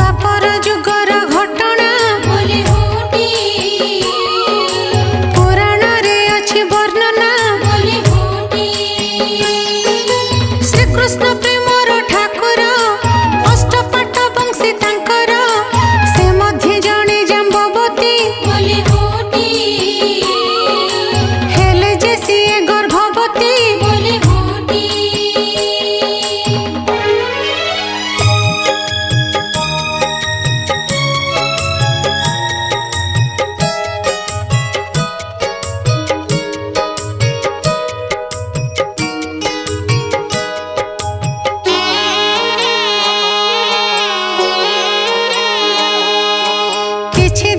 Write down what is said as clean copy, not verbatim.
द्वापर जुगर घटना बोले होटी पुराण रे अछि वर्णना बोले होटी श्री कृष्ण प्रेमर ठाकुर अष्टपाठ वंशी तांकर से मध्य जणे जाम्बवती बोले होटी हेले जे सिए गर्भवती बोले होटी किछि